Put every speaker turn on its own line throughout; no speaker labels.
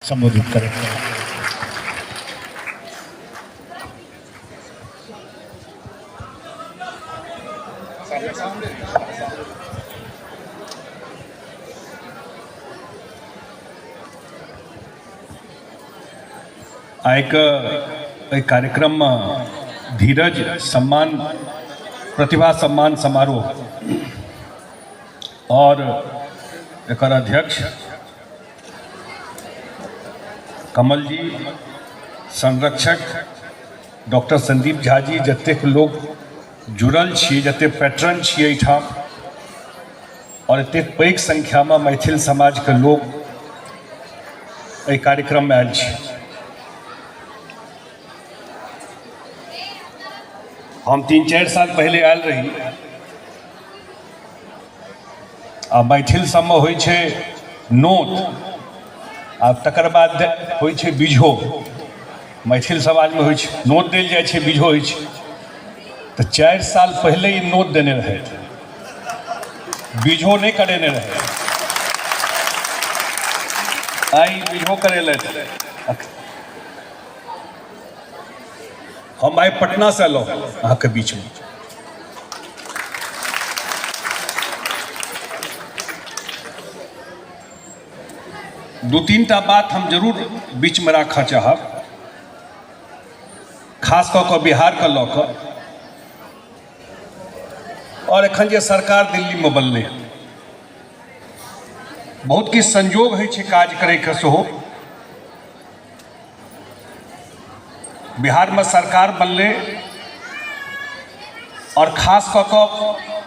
संबोधित करें। एक कार्यक्रम में धीरज सम्मान प्रतिभा सम्मान समारोह और एक अध्यक्ष कमल जी, संरक्षक डॉक्टर संदीप झा जी, जतेक लोग जुड़ल छी, जते पैट्रन छियै एहिठाम और एतेक पैघ संख्या में मैथिल समाज के लोग एहि कार्यक्रम में आयल छी। हम 3-4 साल पहले आयल रही आ मैथिल सब में होइ छै नोत आ तकर बाद होइ छै बिझो। मैथिल समाज में होइ छै नोत देल जाइ छै, बिझो होइ छै। तो 4 साल पहले ही नोत देने रहे, बिझो नहीं करेने रहे। आई बिझो करे हम आए पटना से लो अहाँ के बीच में। दू तीन टा बात हम जरूर बीच में रखा चाहब, खास कऽ बिहार के लऽ कऽ। और एखन जे सरकार दिल्ली में बनलै, बहुत किछु संयोग होइ छै काज करे के सेहो। बिहार में सरकार बनलै और खास कऽ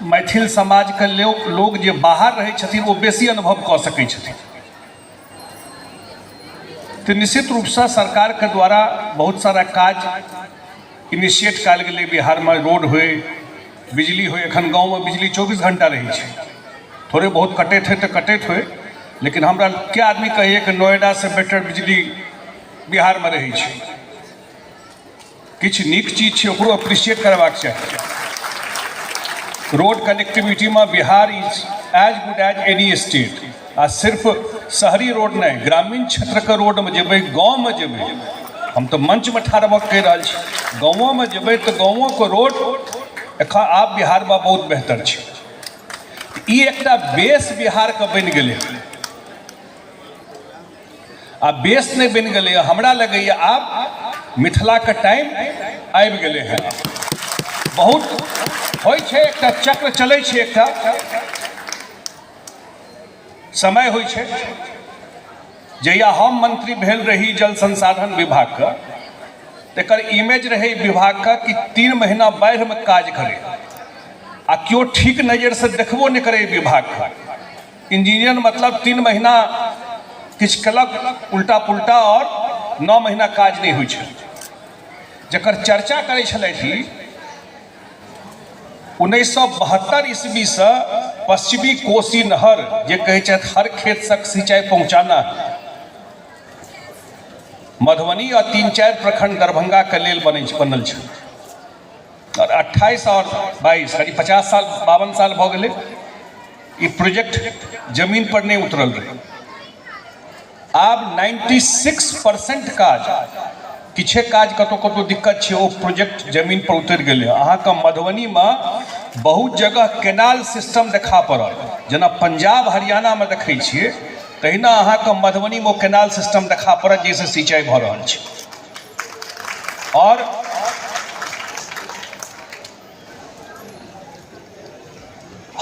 मैथिल समाज के लोग जे बाहर रहै छथिन वो बेसी अनुभव कऽ सकै छथिन। तो निश्चित रूप से सरकार के द्वारा बहुत सारा काज इनिशिएट कयल गेलै। बिहार में रोड हुए, बिजली हुए। एखन गाँव में बिजली 24 घंटा रही छै, थोड़े बहुत कटैत है तो कटैत हुए, लेकिन हमरा क्या आदमी कहिए कि नोएडा से बेटर बिजली बिहार में रही छै। किछु नीक चीज छै, ओकरो अप्रिशिएट करबाक चाही। रोड कनेक्टिविटी में Bihar is as good as any state. आ सिर्फ शहरी रोड नहीं, ग्रामीण क्षेत्र के रोड में जेबै, गाँव में जेबै, हम तो मंच में ठाढ़ भऽ कहि रहल छी, गाँवों में जेबै तो गाँवों के रोड एखन आब बिहार में बहुत बेहतर छै। ई एकटा बेस बिहार के बनि गेलै। आ बेस नहीं बनि गेलै, हमरा लगैया आब मिथिला के टाइम आबि गेलै है। बहुत होइ छै, एकटा चक्र चलै छै, एकटा समय होइ छै। जहिया हम मंत्री भेल रही जल संसाधन विभाग का, तेकर इमेज रहे विभाग का कि 3 महीना बाढ़ि में काज करे आ क्यों ठीक नजर से देखबो नहीं करे विभाग का। इंजीनियर मतलब 3 महीना किछु कलक उल्टा पुल्टा और 9 महीना काज नहीं होइ छै। जकर चर्चा करे छलथि 1972 ईस्वी से पश्चिमी कोसी नहर जे कहै छथि हर खेत तक सिंचाई पहुंचाना, मधुबनी और 3-4 प्रखंड दरभंगा के लेल बनल छै। और 28 और 22 करीब 50 साल 52 साल भऽ गेलै ई प्रोजेक्ट जमीन पर नहीं उतरल रहे। आब 96% काज, किछे काज कतौ दिक्कत छै, वो प्रोजेक्ट जमीन पर उतर गेलै। अहाँ के मधुबनी में बहुत जगह केनाल सिस्टम देखा पड़ल, जेना पंजाब हरियाणा में देखै छियै, तहिना अहाँ के मधुबनी में केनाल सिस्टम देखा पड़त जैसे सिंचाई भऽ रहल छै। और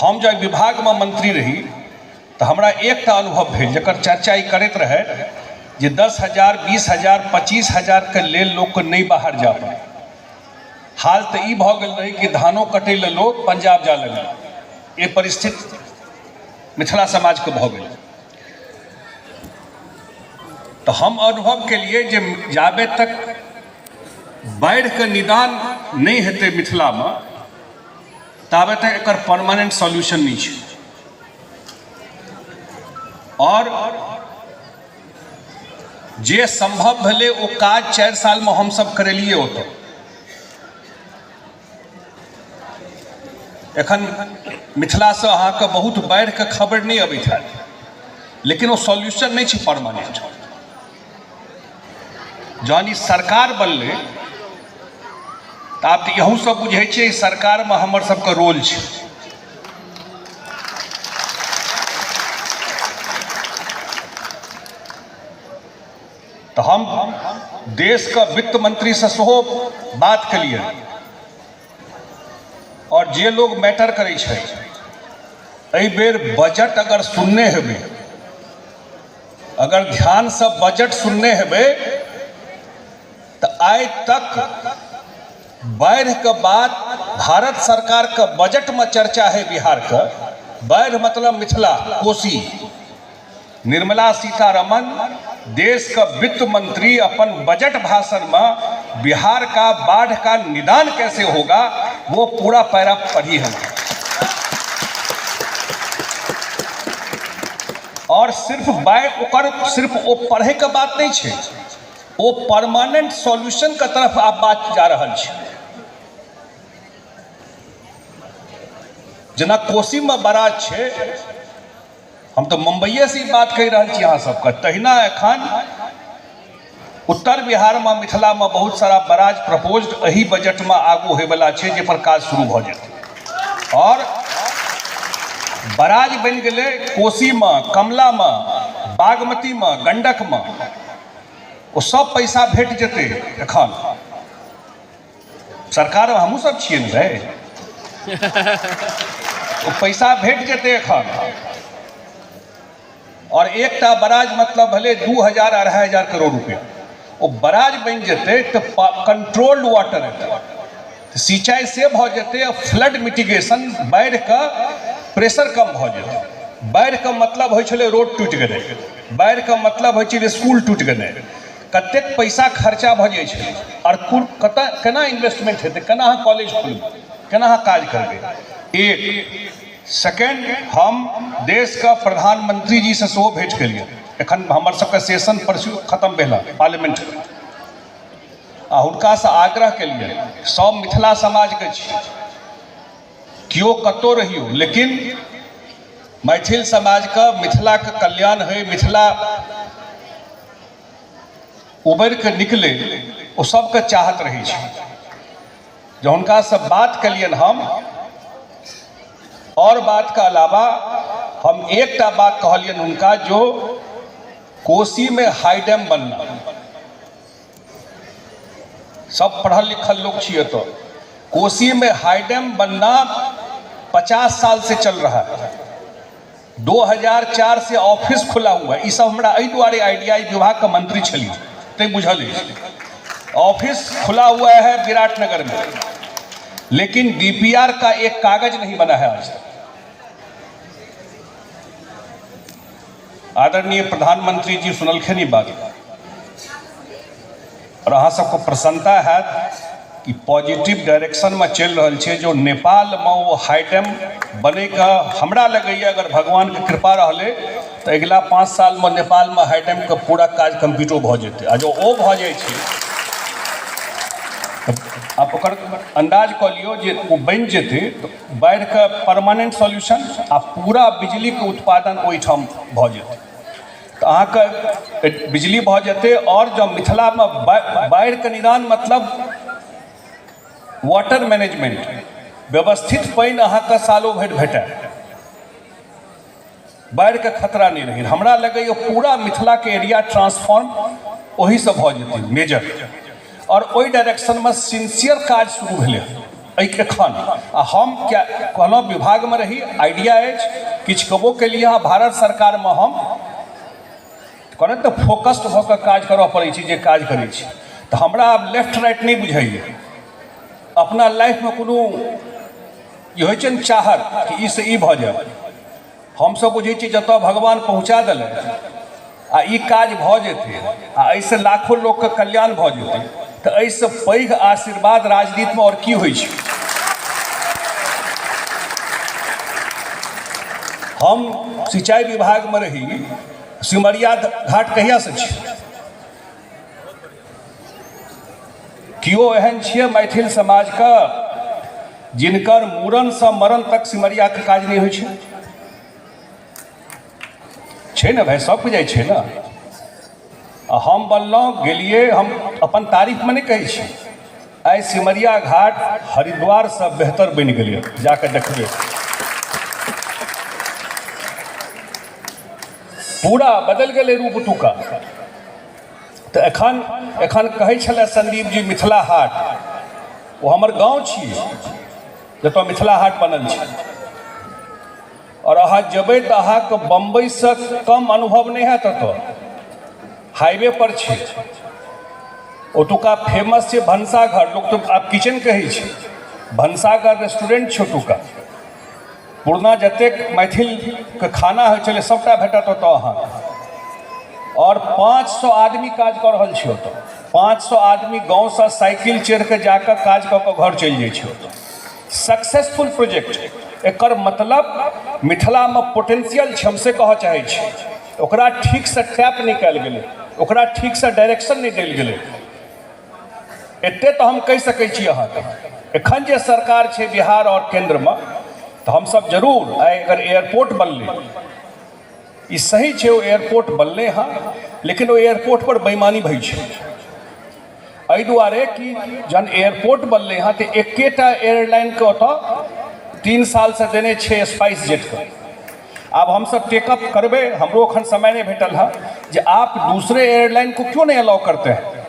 हम जब विभाग में मंत्री रही तो हमरा एकटा अनुभव भेल, जकर चर्चा ई करैत रहे जे 10,000, 20,000, 25,000 के लेल लोग को नहीं बाहर जा पाए। हाल तो ई भऽ गेल रही कि धानो कटे ले लोग पंजाब जा लगे। ये परिस्थिति मिथिला समाज के भऽ गेल। तो हम अनुभव के लिए जे जाबे तक बाढ़ि के निदान नहीं हेतै मिथिला में, ताबे तक एकर परमानेंट सॉल्यूशन नहीं छै। और जे संभव भेलै वो काज 4 साल में हम सब करेलिए होतो। एखन मिथिला से अहाँ के बहुत बाढ़ि के खबर नहीं अबैत है, लेकिन वो सॉल्यूशन नहीं छै परमानेंट। जहन ई सरकार बनलै तऽ आब तऽ अहूँ सब बुझै छियै सरकार में हमर सबके रोल छै। तो हम देश का वित्त मंत्री से सेहो बात कलिए और जे लोग मैटर करे छै एहि बेर बजट अगर सुनने हेबे, अगर ध्यान से बजट सुनने हेबे तो आइ तक बाढ़ के बाद भारत सरकार के बजट में चर्चा है बिहार का। बाढ़ मतलब मिथिला कोसी। निर्मला सीतारमण देश का वित्त मंत्री अपन बजट भाषण में बिहार का बाढ़ का निदान कैसे होगा वो पूरा पैरा पढ़ी है। और सिर्फ सिर्फ वो पढ़े का बात नहीं है, वो परमानेंट सॉल्यूशन का तरफ आप बात जा रहा है। जना कोसी में बराज है, हम तो मुंबईए से बात कह रहे हैं यहाँ सबका। तहिना एखन उत्तर बिहार में मिथिला में बहुत सारा बराज प्रपोज्ड एही बजट में आगू होय वाला है, जे पर काज शुरू भ जेतै। और बराज बन गए कोसी में, कमला में, बागमती में, गंडक में, वो सब पैसा भेट जेतै। एखन सरकार में हमहूँ सब छियै ने भाई, वो पैसा भेट जेतै एखन। और एकटा बराज मतलब भले 2000-2500 करोड़ रुपया, वो बराज बन जेतै तो कंट्रोल्ड वाटर हेतै, सिंचाई से भ जेतै। फ्लड मिटिगेशन, बाढ़ का प्रेशर कम भ जेतै। बाढ़ का मतलब होइ छलै रोड टूटि गेलै, बाढ़ का मतलब होइ छलै स्कूल टूटि गेलै। कतेक पैसा खर्चा भ जाइ छै और केना इन्वेस्टमेंट हेतै, केना अहाँ कॉलेज खोलबै, केना अहाँ काज करबै। एक सेकेंड, हम देश का प्रधानमंत्री जी से सेहो भेंट केलिए। एखन हमर सबके सेशन परसू खत्म भेल पार्लियामेंट के, आ हुनका से आग्रह केलिए सब मिथिला समाज के छी, कियो कतौ रहियो, लेकिन मैथिल समाज का मिथिला के कल्याण है, मिथिला उबर के निकले, वो सबके चाहत रही छै। जो उनका से बात कलियन हम, और बात का अलावा हम एकटा बात कहलियन उनका, जो कोसी में हाई डैम बनना, सब पढ़ल लिखल लोग छिए तो कोसी में हाई डैम बनना 50 साल से चल रहा है। 2004 से ऑफिस खुला हुआ है। ये सब हमरा एहि दुआरे आइडिया विभाग का मंत्री छलिए ते बुझल है। ऑफिस खुला हुआ है विराटनगर में, लेकिन डीपीआर का एक कागज नहीं बना है आज तक। आदरणीय प्रधानमंत्री जी सुनलखिन ई बात, और अहाँ सबको प्रसन्नता है कि पॉजिटिव डायरेक्शन में चल रहा है। जो नेपाल में वो हाई डैम बने का हमरा लगैए, अगर भगवान के कृपा रहले तो अगला 5 साल में नेपाल में हाई डैम का पूरा काज कम्प्लीटो भ जेतै। आ जो ओ भ जाइ छै, आप ओकर अंदाज कऽ लियौ जे वो बन जेतै तो बाढ़ का परमानेंट सॉल्यूशन आ पूरा बिजली के उत्पादन ओहिठाम भ जेतै। तो अहाँ के बिजली भ जेतै। और जो मिथिला में बाढ़ के निदान मतलब वाटर मैनेजमेंट, व्यवस्थित पानि अहाँ के सालों भरि भेटै, बाढ़ के खतरा नहीं रही। हमरा लगैए पूरा मिथिला के एरिया ट्रांसफॉर्म वही से भ जेतै मेजर। और ओई डायरेक्शन में सिंसियर काज शुरू भेलै एखन। आ हम क्या कहलहुँ, विभाग में रही, आइडिया अछि किछु कबो के लिए भारत सरकार में हम कहना तो फोकस्ड भऽ कऽ काज करऽ पड़ै छै, जे काज करै छी। तो हमरा आब लेफ्ट राइट नहीं बुझाइए। अपना लाइफ में कोनो ई होइ छै ने चाहत कि ई से ई भऽ जाय, हमसब बुझै छी जतऽ भगवान पहुँचा देलै आ ई काज भऽ जेतै आ एहिसँ लाखों लोक के कल्याण भऽ जेतै, तो एहिसँ पैघ आशीर्वाद राजनीति में और की होइ छै। हम सिंचाई विभाग में रही, सिमरिया घाट कहिया से छी, कियो एहन छियै मैथिल समाज का जिनकर मूड़न से मरण तक सिमरिया के काज नहीं होइ छै ने भाई, सब जाइ छै ना। हम बनलहुँ गेलिए, हम अपन तारीफ में नहीं कहै छी, आइ सिमरिया घाट हरिद्वार से बेहतर बनि गेलै, जाके देखिए, पूरा बदल गेलै रूप टुका। तो एखन कहै छलै संदीप जी मिथिला हाट, वो हमर गाँव छियै जतऽ मिथिला हाट बनल छै, और अहाँ जेबै तऽ अहाँके बम्बई से कम अनुभव नहीं हैत। एतऽ हाईवे पर छै, ओतुका फेमस छै भनसाघर, लोग तो आब किचन कहै छै, भनसाघर रेस्टोरेंट छै ओतुका, पुरना जतेक मैथिलके खाना होइ छलै सबटा भेटत ओतऽ अहाँके। और 500 आदमी काज कऽ रहल छै ओतऽ, 500 आदमी गाँव से साइकिल चढ़ि के जाकर काज कऽ के घर चलि जाइ छै ओतऽ। सक्सेसफुल प्रोजेक्ट, एकर मतलब मिथिला में पोटेंशियल छै, हमसे कहऽ चाहै छी, ओकरा ठीक से टैप नहीं कयल गेलै, ओकरा ठीक से डायरेक्शन नहीं देल गेलै। एते तो हम कहि सकै छी अहाँके, एखन जे सरकार छै बिहार और केंद्र में, तो हम सब जरूर आइ अगर एयरपोर्ट बनलै, ई सही छै वो एयरपोर्ट बनलै हाँ, लेकिन वो एयरपोर्ट पर बेईमानी भई छै, एहि दुआरे कि जहन एयरपोर्ट बनलै हाँ तो एकेटा एयरलाइन के ओतऽ 3 साल से देने छै स्पाइस जेट के। अब हम सब टेकअप करबे, हमरो अखन समय नहीं भेटल है, जे आप दूसरे एयरलाइन को क्यों नहीं अलाउ करते हैं।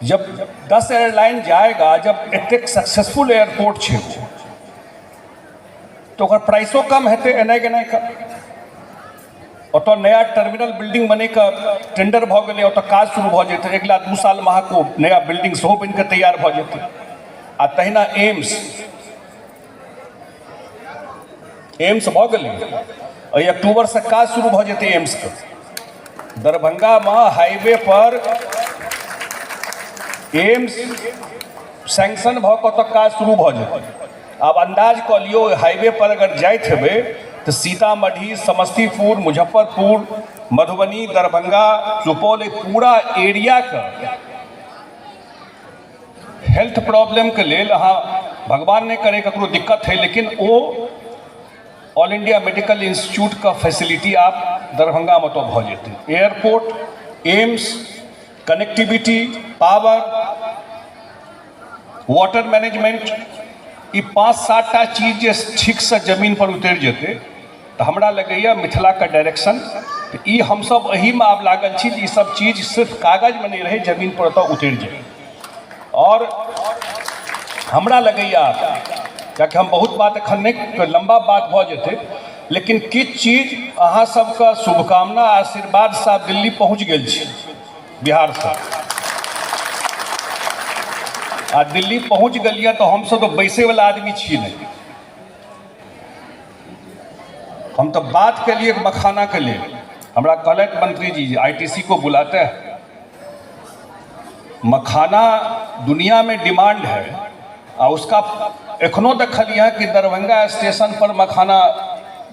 जब 10 एयरलाइन जाएगा, जब एतेक सक्सेसफुल एयरपोर्ट छै तो ओकर प्राइसो कम हेतै एनाइ गेनाइ का। ओतऽ नया टर्मिनल बिल्डिंग बने का टेंडर भऽ गेलै, ओतऽ काज शुरू भऽ जेतै, अगिला 2 साल में अहाँको नया बिल्डिंग सेहो बनि कऽ तैयार भऽ जेतै। आ तहिना एम्स भऽ गेलै, एहि अक्टूबर से काज शुरू भऽ जेतै एम्स के। दरभंगा में हाईवे पर एम्स सैंक्शन भऽ कऽ ओतऽ काज शुरू भऽ जेतै। आब अंदाज कऽ लियौ, हाईवे पर अगर जाइत हेबै तो सीतामढ़ी, समस्तीपुर, मुजफ्फरपुर, मधुबनी, दरभंगा, सुपौल, पूरा एरिया का हेल्थ प्रॉब्लम के लेल अहाँ भगवान नहीं करे ककरो दिक्कत है, लेकिन वो ऑल इंडिया मेडिकल इंस्टीट्यूट का फैसिलिटी आप दरभंगा में तो भऽ जेतै। Airport, AIIMS, connectivity, power, water management, ई 5-7 टा चीज जे ठीक से जमीन पर उतर जेतै तो हमरा लगैया मिथिला का डायरेक्शन, तो ई हम सब एही में आब लागल छी, ई सब चीज सिर्फ कागज में नहीं रहे, जमीन पर तो उतर जाए। और हमरा लगैया, कियाकि हम बहुत बात एखन नहीं, लंबा बात भऽ जेतै, लेकिन किछु चीज अहाँ सबके शुभकामना आशीर्वाद से आप दिल्ली पहुँच गेल छी बिहार से, आ दिल्ली पहुँच गलिए तो हम सब तो बैसे वाला आदमी छी नहीं, हम तो बात के लिए मखाना के लिए। हमरा कहलैथ मंत्री जी आईटीसी को बुलाते हैं, मखाना दुनिया में डिमांड है, और उसका एखनो देखलिए कि दरभंगा स्टेशन पर मखाना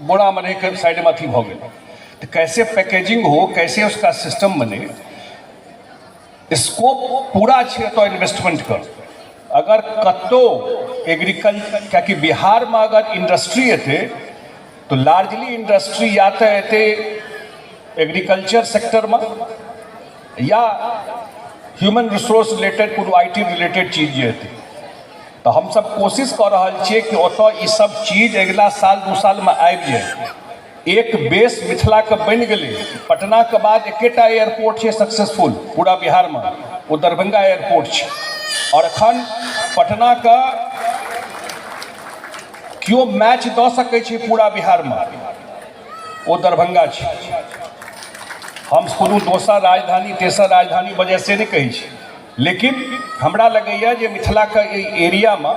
बोरा में रह कर साइड में अथी भऽ गेल, तो कैसे पैकेजिंग हो, कैसे उसका सिस्टम बने, स्कोप पूरा छै तो इन्वेस्टमेंट कर। अगर कतो एग्रीकल्चर, क्योंकि बिहार में अगर इंडस्ट्री एतै तो लार्जली इंडस्ट्री या तो एतै एग्रीकल्चर सेक्टर में, या ह्यूमन रिसोर्स रिलेटेड कोनो आईटी रिलेटेड चीज जे एतै। तो हम सब कोशिश कर रहल छियै कि ओतऽ ई सब चीज अगिला साल 2 साल में आबि जाए। एक बेस मिथिला के बनि गेलै, पटना के बाद एकेटा एयरपोर्ट छै सक्सेसफुल पूरा बिहार में, वो दरभंगा एयरपोर्ट छै, और एखन पटना का क्यों मैच दऽ सकै छै पूरा बिहार में, वो दरभंगा छै। हम कोनो दोसर राजधानी तेसर राजधानी वजह से नहीं कहै छी, लेकिन हमरा लगैया जे मिथिला के एरिया में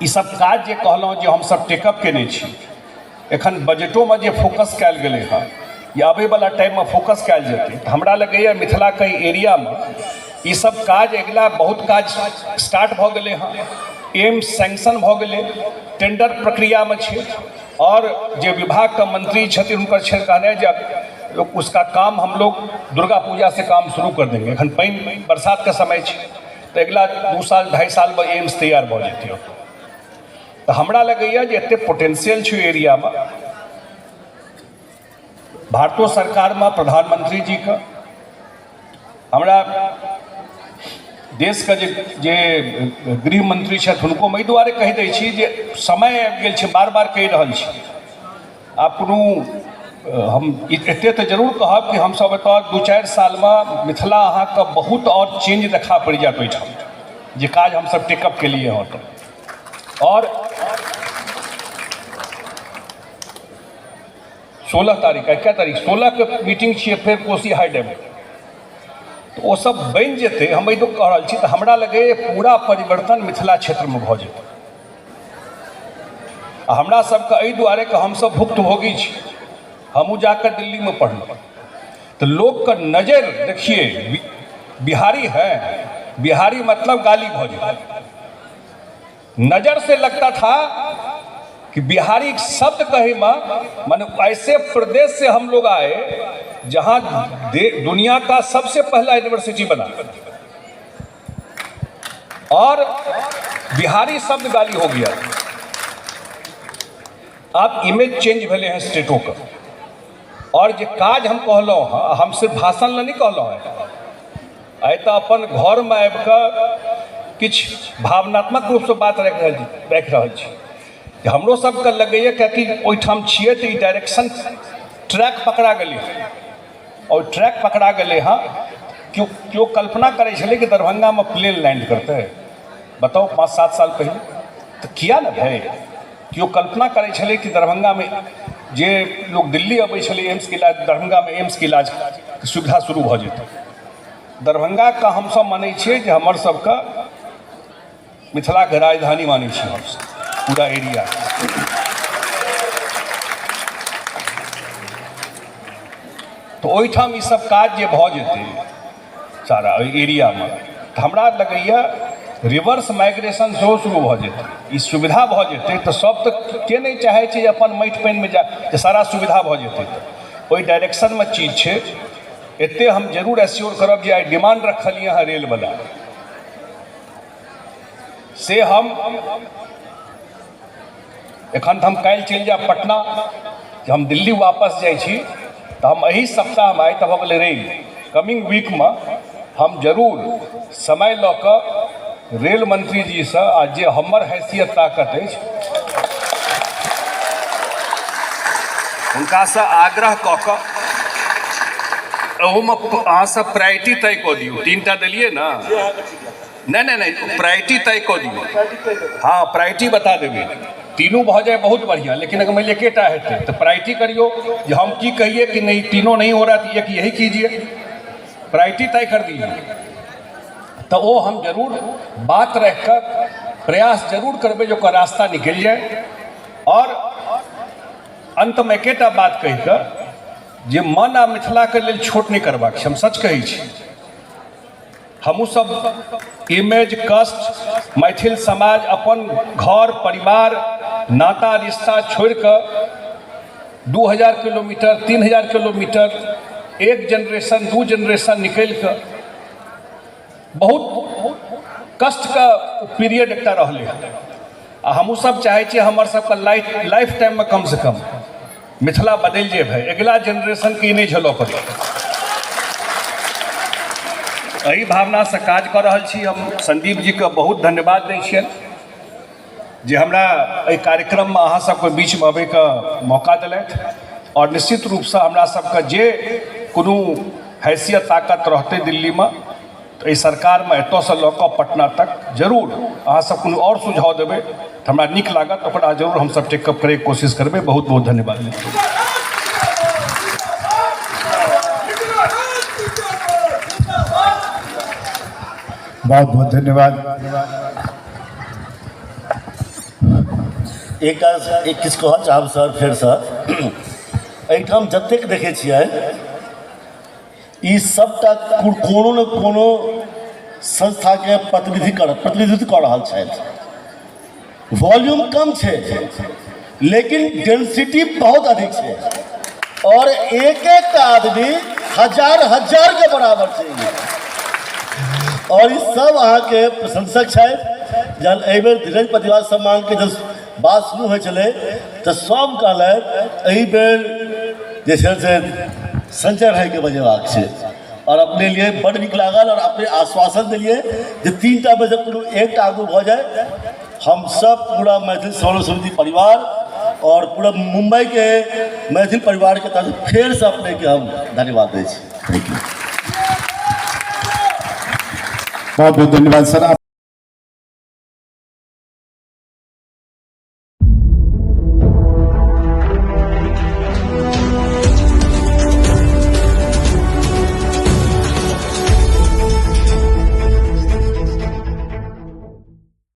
ई सब काज जे कहलहुँ जे हम सब टेकअप केने छी, एखन बजटों में जे फोकस कयल गेलै हँ, या आबै वाला टाइम में फोकस कयल जेतै, तऽ हमरा लगैया मिथिला के एरिया में ई सब काज अगिला बहुत काज स्टार्ट भऽ गेलै हँ। एम्स सैंक्शन भऽ गेलै, टेंडर प्रक्रिया में छै, और जे विभाग का मंत्री छथिन हुनकर छै कहने जे उसका काम हम लोग दुर्गा पूजा से काम शुरू कर देंगे। एखन पानि बरसात का समय छै, तो अगिला 2 साल 2.5 साल में एम्स तैयार भऽ जेतै। तो हमरा लगैया जे एते पोटेंशियल छै एरिया में, भारतो सरकार में प्रधानमंत्री जी का हमरा देश का जे गृह मंत्री छथि हुनको मैं दुआरे कहि दै छी जे समय आबि गेल छै, बार बार कहि रहल छी। आब कोनो हम एते तऽ जरूर कहब कि हमसब एतऽ 2-4 साल में मिथिला अहाँके बहुत और चेंज देखा पड़ि जायत ओहिठाम, जे काज हमसब टेकअप केलिए हँ। तऽ और 16 तारीख क्या तारीख 16 के मीटिंग छियै फेर कोसी हाई डैम, तो वो सब बनि जेतै। हम एहि दुख कह रहल छी तऽ हमरा लगैए पूरा परिवर्तन मिथिला क्षेत्र में भऽ जेतै। आ हमरा सबके एहि दुआरे कि हमसब भुक्तभोगी छी। हमहूँ जाकर दिल्ली में पढ़लहुँ तो लोग का नज़र देखिए, बिहारी है, बिहारी मतलब गाली भोज, नज़र से लगता था कि बिहारी शब्द कहे माने ऐसे प्रदेश से हम लोग आए जहां दुनिया का सबसे पहला यूनिवर्सिटी बना और बिहारी शब्द गाली हो गया। आप इमेज चेंज भेले हैं स्टेटों का। और जो काज हम कहलों हाँ, हम सिर्फ भाषण ला नहीं कहलों है, आइ तो अपन घर में आबि कऽ किछु भावनात्मक रूप से बात राखि रहल छी। हमरो सबके लगैए कि ओहिठाम छिए तो डायरेक्शन ट्रैक पकड़ा गए और ट्रैक पकड़ा गए हाँ। क्यों कल्पना करे छले कि दरभंगा में प्लेन लैंड करते है, बताओ 5-7 साल पहले तो किया ना भाई। क्यों कल्पना करे छले कि दरभंगा में जे लोग दिल्ली अबै छले एम्स के इलाज, दरभंगा में एम्स के इलाज के सुविधा शुरू भ जेतै। दरभंगा का हम सब मानै छियै जे हमर सबका मिथिला के राजधानी मानै छियै हम सब पूरा एरिया। तो ओहिठाम ई सब काज जे भऽ जेतै सारा एरिया में तो हमरा लगैया रिवर्स माइग्रेशन सेहो शुरू भऽ जेतै, ई सुविधा भऽ जेतै तऽ सब तऽ के नहीं चाहै छै अपन माटि पानि में जा सारा सुविधा भऽ जेतै। ओहि डायरेक्शन में चीज छै। एते हम जरूर एश्योर करब जे आइ डिमांड रखलिए हँ रेल वाला से हम एखन हम काल्हि चलि जायब पटना, हम दिल्ली वापस जाइ छी तो हम एही सप्ताह में, आइ तऽ भऽ गेलै रेल, कमिंग वीक में हम जरूर समय लऽ कऽ रेल मंत्री जी से आ जे हमर हैसियत ताकत अछि हुनका से आग्रह कऽ कऽ ओहूमे अहाँ सब प्रायोरिटी तय कऽ दियौ। 3टा देलिए ना, नहीं प्रायोरिटी तय कऽ दियौ। हाँ प्रायोरिटी बता देबै, तीनों भऽ जाए बहुत बढ़िया। लेकिन अगर मान लिया एकेटा हेतै तो प्रायोरिटी करियो, जो हम की कहिए कि नहीं तीनों नहीं हो रहा तो एक यही कीजिए, प्रायोरिटी तय कर दीजिए। तो वो हम जरूर बात रख कर प्रयास जरूर करबे जो का रास्ता निकल जाए। और अंत में एकेटा बात कहि कऽ जे मन आ मिथिला के लेल छोट नहीं करबाक, हम सच कहै छी। हमू सब इमेज कष्ट मैथिल समाज अपन घर परिवार नाता रिश्ता छोड़ कर 2000 किलोमीटर 3000 किलोमीटर एक जनरेशन 2 जनरेशन निकल कर बहुत कष्ट का पीरियड एकटा रहले। आ हमू सब चाहे छी हमर सबका लाइफ टाइम में कम से कम मिथिला बदल जे भाई अगला जनरेशन के नहीं झेलो पड़े। एही भावना से काज कर रहल छी। हम संदीप जी के बहुत धन्यवाद दै छियनि जे हमरा एहि कार्यक्रम में अहाँ सबके बीच में अबै के मौका देलथि। और निश्चित रूप से हमरा सबके जे कोनो हैसियत ताकत रहते दिल्ली में तो इस सरकार में एतऽ से लऽ कऽ पटना तक जरूर अहाँ सब कोनो और सुझाव देबै तो हमरा नीक लागत, ओकरा जरूर हम सब टेकअप करे के कोशिश करबै। बहुत बहुत धन्यवाद।
बहुत बहुत धन्यवाद। एक किछु कहऽ चाहब सर फेरसँ, एहिठाम जतेक देखै छियै ई सबटा कोनो न कोनो संस्था के प्रतिनिधित्व कऽ रहल छथि। वॉल्यूम कम छै लेकिन डेंसिटी बहुत अधिक छै और एक एक आदमी हजार के बराबर छै और ई सब अहाँके प्रशंसक छथि। जहन एहि बेर धीरज प्रतिभा सम्मान के जब बात शुरू होइ छलै तऽ सब कहलथि एहि बेर जे छै से संजय भाईके बजेबाक छै और अपने लिए बड़ नीक लागल और अपने आश्वासन दिलिए जे 3टा में से कोनो एकटा आगू भऽ जाए हम सब पूरा मैथिल समन्वय समिति परिवार और पूरा मुंबई के मैथिल परिवार के तरफ फेर से अपने के हम धन्यवाद दै छी। Thank you.
बहुत बहुत धन्यवाद सर।